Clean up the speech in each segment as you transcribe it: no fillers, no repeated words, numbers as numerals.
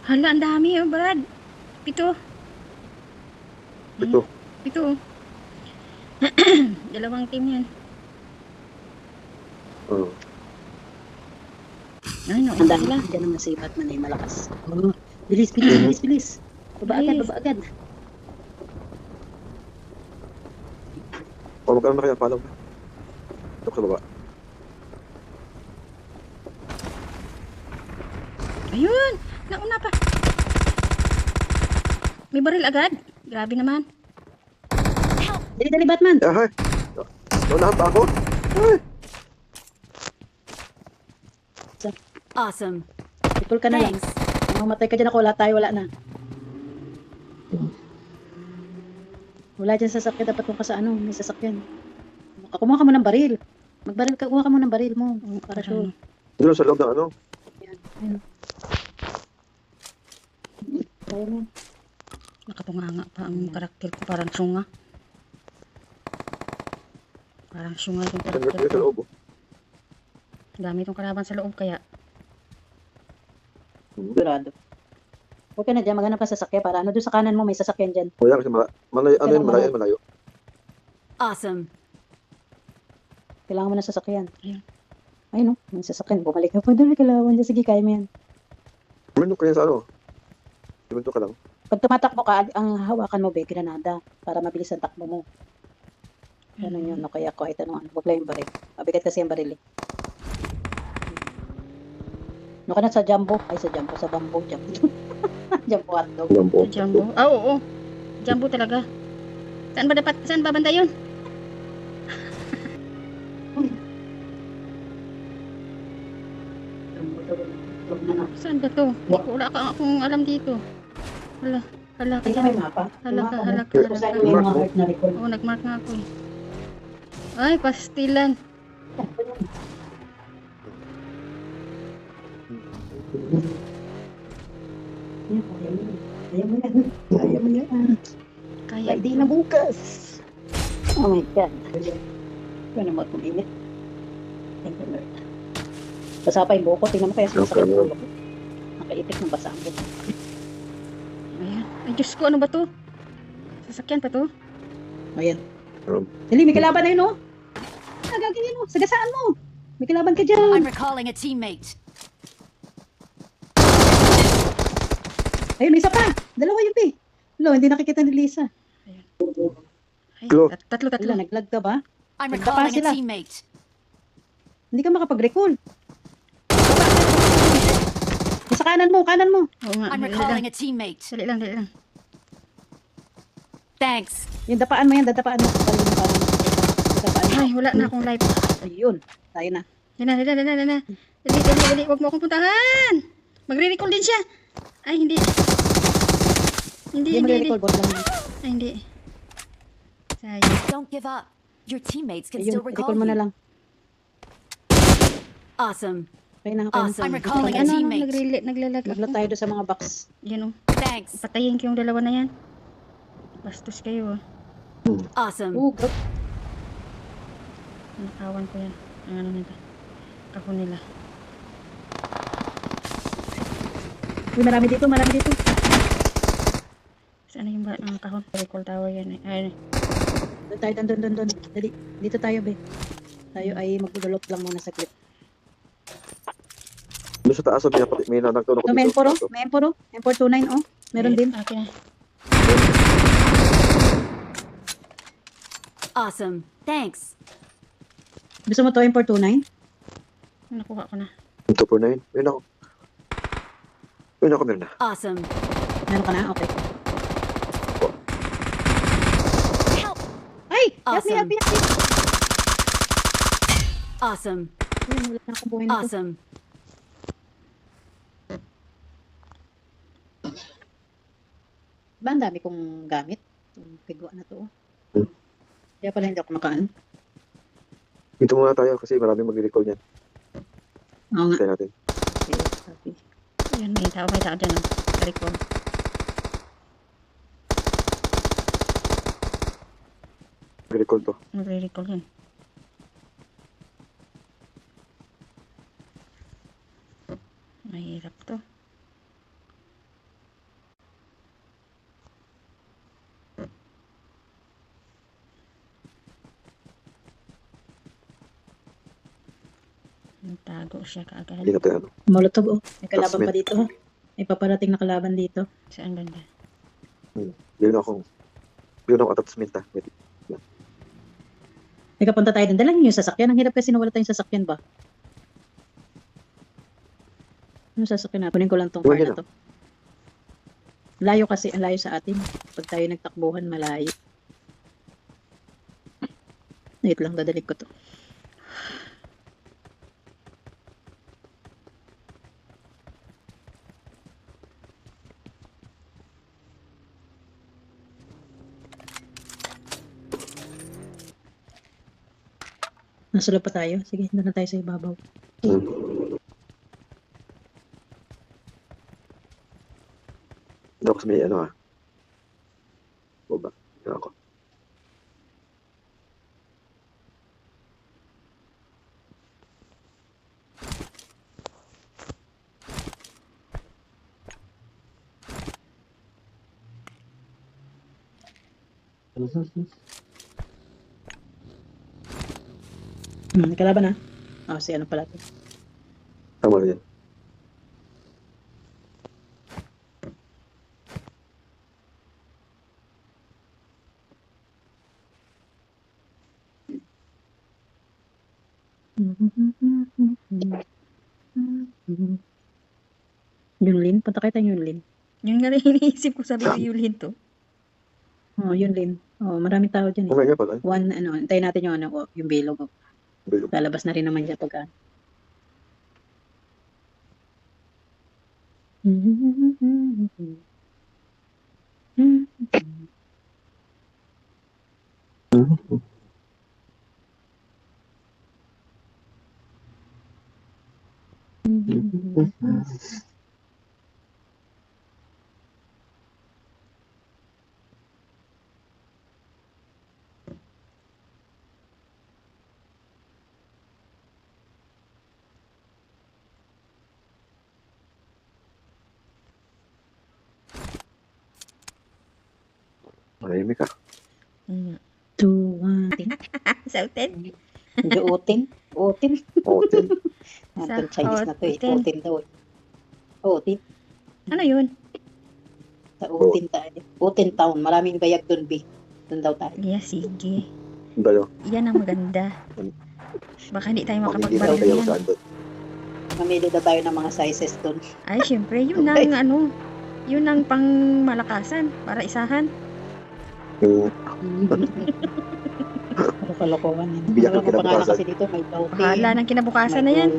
Hala, ang dami oh, Brad. 7. Ito. 7. Dalawang team yan. Oh. Ay, no, Ang dami sila. dyan ang si Batman ay malakas. Oh, bilis, bilis, bilis, bilis. Baba agad, Bilis. baba agad. O, magkano na kaya? Follow na. Ito sa baba. Ayun! Nauna pa. May baril agad. Grabe naman. Dali, dali, Batman. Ay! Naunahan pa ako? Ay! Awesome. Ipul ka na lang. Thanks. Mamatay ka dyan ako, wala tayo, wala na. Wala dyan sasakyan, dapat kung ka sa ano, may sasakyan. Kumuha ka mo ng baril. Magbaril ka, kumuha ka mo ng baril mo. Para sure. Doon sa loob ng ano? Yan, ayun. Kaya mo. Nakatunganga pa ang karakter ko. Parang sunga. Parang sunga itong Saan karakter sa ko. loob? Oh. Dami itong kalaban sa loob kaya. Sigurado. Huwag ka na dyan, maghanap ka sasakyan para ano, doon sa kanan mo may sasakyan dyan. O yan, kasi malayo, ano yun, malayo, malayo. Awesome. Kailangan mo ng sasakyan. Ayun. Ayun, no, may sasakyan. Bumalik ka pa doon, kailangan dyan. Sige, kaya mo yan. Kuminto ka yan sa ano? Kuminto ka lang. Pag tumatakbo ka, ang hawakan mo, be, granada. Para mabilis ang takbo mo. Ano yun, no, kaya kahit ano, huwag lang yung baril. Mabigat kasi yung baril eh. No ka na sa jumbo. Ay, sa jumbo, sa bamboo. Jumbo. Jumbo hotdog. Alam po. Jumbo. Ah, oo. Jumbo talaga. Saan ba banda yun? Saan ba to? Wala ka akong alam dito. Hala. Hala ka Tingnan mo dyan. yung mapa. Hala ka, hala ka, Kung hala saan ka. yung mga heart na record. Oo, nagmark nga ako eh. Ay, pastilan. Kaya mo yan. Kaya mo yan. Kaya. Hindi na bukas. Oh my God. Ano mo itong init? Thank you, Lord. Basa pa yung buko. Tingnan mo kaya sumasakit Okay. yung buko. Nakaitik ng basa ang buko. Ayan. Ay, Diyos ko, ano ba to? Sasakyan pa to? Ayan. Um, Dali, may kalaban na yun, oh. Gagawin mo. Sagasaan mo. May kalaban ka dyan. I'm recalling a teammate. Ayun, may isa pa. Dalawa yun, eh. Lo, hindi nakikita ni Lisa. Ay, Klo. tatlo. Wala, naglag ka ba? I'm Nagtapa recalling a sila. teammate. Hindi ka makapag-recall. Sa kanan mo, kanan mo. Oo nga. I'm Dali lang. recalling a teammate. Dali lang, dali lang. Thanks. Yung dapaan mo yan, dadapaan mo. Dapaan mo. Ay, wala na akong life. Ayun, tayo na. Yan na, dali. Dali. Huwag mo akong puntahan. Magre-recall din siya. Ay, hindi. Hindi mo Hindi. recall bot lang. Ay, hindi. Sayang. Don't give up. Your teammates can Ayun, still recall recall mo na you. lang. Awesome. Okay na, okay Awesome. I'm na. recalling a Ano, teammate. naglalag Maglat ako. tayo doon sa mga box. Yan o. Thanks. Patayin ko yung dalawa na yan. Bastos kayo ah. Awesome. Oh, God. Nakawan ko yan. Ang ano nila. Kahon nila. Uy, marami dito, marami dito. Saan yung kahon? Recall tower yan eh. Ay, Doon tayo, doon. Dali, dito tayo, be. Tayo ay magdudulot lang muna sa clip. doon sa taas, may nagtunog ko So, may dito. M4, oh. May M4, oh. M429, oh. Meron din. Okay. Awesome. Thanks. Gusto mo to, M429? Nakuha ko na. 249. Yun ako. Meron na. Awesome. Meron ka na? Okay. Help. Ay! Help Awesome. me. Awesome. Ayun, wala na akong buhay na to. Awesome. Ba, ang dami kong gamit. Itong pigwa na to, oh. Kaya pala hindi ako nakaan. Dito muna tayo kasi maraming mag-recall niyan. Oo nga. Tayo natin. Okay, sabi. Ayan, may tao dyan oh. Recall. Mag-recall to. Magre-recall yan. Mahirap to. Nagtago siya kaagad. Hindi natin ano. Molotov, oh. May kalaban Classmate. pa dito, ha? May paparating na kalaban dito. Saan banda? Bigyan ako attachment ha. Wait. May kapunta tayo din. Dala niyo yung sasakyan. Ang hirap kasi nawala tayong sasakyan ba? Ano sasakyan na? Kunin ko lang tong car Iwan na to. Layo kasi, ang layo sa atin. Pag tayo nagtakbuhan, malayo. Wait lang, dadalik ko to. Nasulog pa tayo. Sige, doon na tayo sa ibabaw. Hindi ako sa may ano ha. Baba. Yan ako. Kalaban na. Oh, si ano pala to. Tama na yan. Yunlin? Punta kayo tayo Yunlin. Yun nga rin iniisip ko, sabi ko Yulin to. Oh, Yunlin. Oh, maraming tao dyan eh. Okay nga pala. One, ano, antayin natin yung ano, oh, yung bilog. Oh. Bilog. Lalabas na rin naman dyan pagka. Mahimik ka. Two, one, ting. Sautin? Medyo utin. Utin. Otin. Natin Chinese na to eh. Utin. Utin daw eh. Utin. Ano yun? Sa Utin tayo. Utin town. Maraming bayag doon, B. Doon daw tayo. Yeah, sige. Ang tayo. Yan ang maganda. Baka hindi tayo Hindi na makapagbaril tayo yan. saan doon. Mamili daw tayo ng mga sizes doon. Ay, syempre, yun ang ano, yun ang pang malakasan para isahan. Ano kalokohan yun. Biyak Ano ang pangalan kinabukasan. kasi dito? May Dautin. Bahala ng kinabukasan na yan.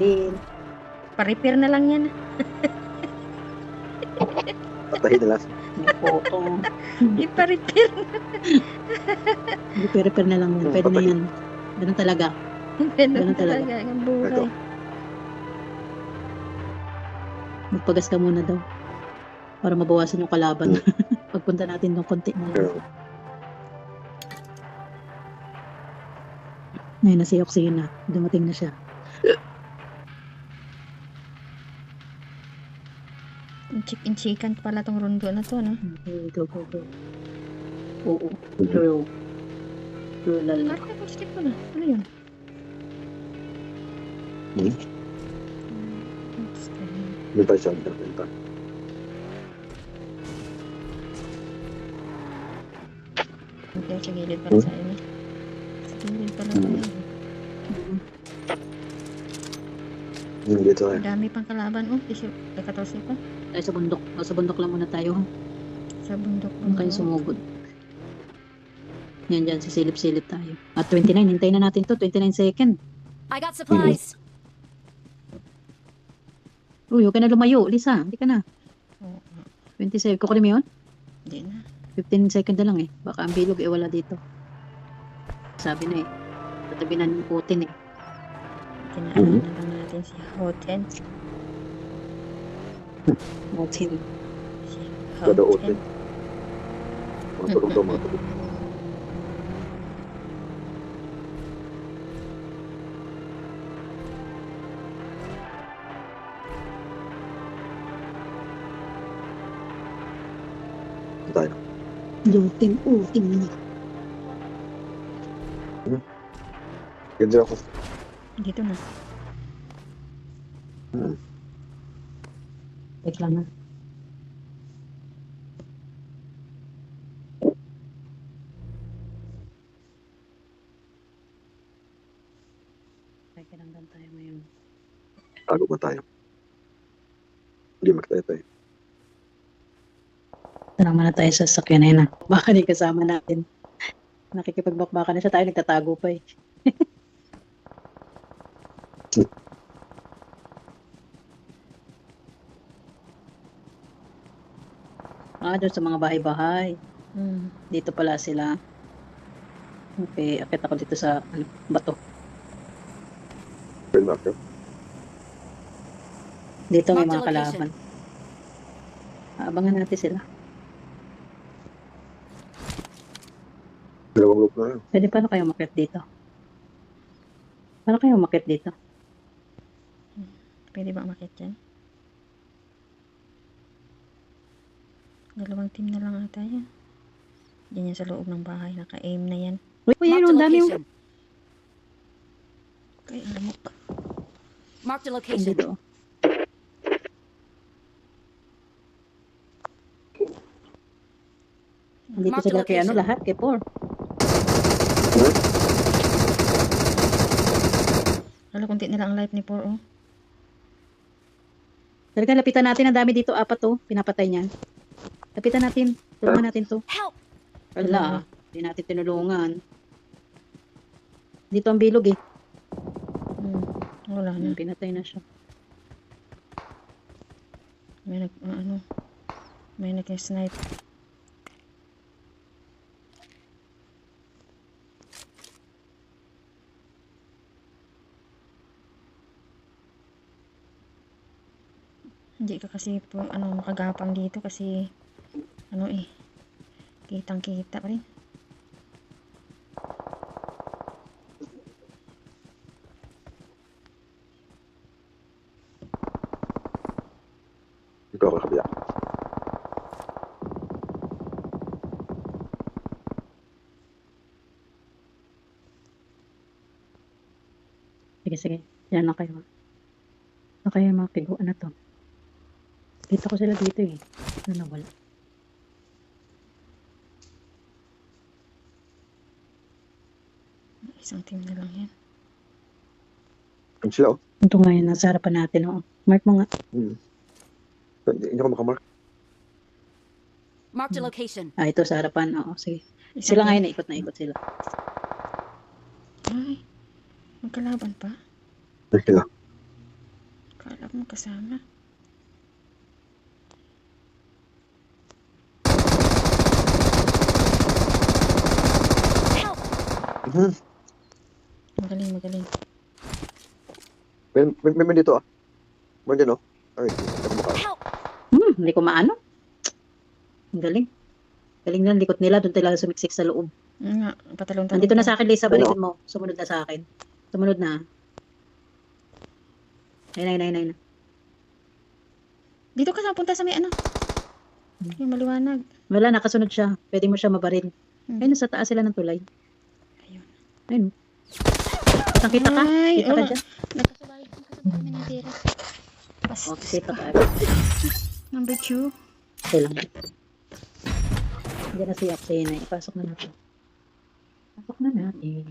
Pa-repair na lang yan. Patahin na lang. May Potong. Ipa-repair. Repair na lang yan. Pwede na yan. Ganun talaga. Ganun talaga. talaga ang buhay. Magpagas ka muna daw. Para mabawasan yung kalaban. Pagpunta natin ng konti na lang. Pero, Ngayon na si Oxygen na. Dumating na siya. Chik-in-chikan pala tong rondo na to, no? Okay, go. Oo. True. True lala. Mark na skip ko na. Ano yun? may tayo siya. Benta. Okay, sa gilid pala sa inyo. Sa gilid pala sa inyo. Dito Ang dami pang kalaban. Oh, 14 pa. Tayo sa bundok. O, sa bundok lang muna tayo. Sa bundok. Huwag kayo sumugod. Yan dyan, sisilip-silip tayo. At 29, hintayin na natin to. 29 second. I got supplies. Uy, huwag ka na lumayo. Lisa, hindi ka na. Oo. 27. Kukunin mo yun? Hindi na. 15 second na lang eh. Baka ang bilog eh, wala dito. Sabi na eh. Tatabi na ng Putin eh. Tinaanan na lang natin si Hoten. Putin. Si Kada Hoten. open. Mga tulog daw, mga tulog. Ito tayo. Uting na. Ganda ako. Dito na. Wait lang na. Kailangan tayo ngayon. Tago ba tayo? Hindi makita ito eh. Tanong muna tayo sa sasakyan na yun ah. Baka di kasama natin. Nakikipagbakbaka na siya, tayo nagtatago pa eh. Doon sa mga bahay-bahay. Dito pala sila. Okay, akit ako dito sa bato. Pwede marker. Dito may Mark the mga kalaban. Abangan natin sila. Dalawang group na yun. Pwede paano kayo umakyat dito? Paano kayo umakyat dito? Pwede ba umakyat dyan? Dalawang team na lang ata yan. Diyan yan sa loob ng bahay. Naka-aim na yan. Uy, Mark yun, the ang dami yung... location. Kaya lamok. Mark the location. Dito. Dito Mark the sila kay ano location. lahat, kay Por. Wala kunti na lang ang life ni Por, oh. Talaga, lapitan natin. Ang dami dito, 4 to. Pinapatay niyan. Lapitan natin. Tulungan natin to. Help! Wala. Hindi natin tinulungan. Dito ang bilog eh. Wala na. Pinatay na siya. May may nag-snipe. Hindi ka kasi po, makagapang dito kasi, kitang-kita pa rin. Ito ako kabila. Sige. Yan na kayo. Ano kayo mga piguan na to? Kita ko sila dito eh. Ano wala. Isang team na lang yan. Ang sila oh. Ito nga yun, nasa harapan natin. Oh. Mark mo nga. Hindi ako makamark. Mark the location. Ito sa harapan. Oo, sige. Isang Sila team. ngayon, naikot na ikot sila. Ay, magkalaban pa. Ay, sila. Kala ko magkasama. Help! Magaling. May dito ah. Meron dyan oh. Ay, hindi ako maka. Help! Hindi ko maano. Ang galing. Galing na, likot nila. Doon talaga sumiksik sa loob. Nga, patalong-talong. Nandito na sa akin, Lisa. Ano? Balikin mo. Sumunod na sa akin. Sumunod na. Ayun. Dito ka punta sa may yung maliwanag. Wala, nakasunod siya. Pwede mo siya mabaril. Hmm. Ayun, sa taas sila ng tulay. Ayun. Ayun. Kita ka? Ay, Kita ka oo. dyan? Nagkasabay kami ng tira. Okay, kita ka. Number 2. Okay lang. Diyan na si Aksena. Ipasok na natin. Pasok na natin.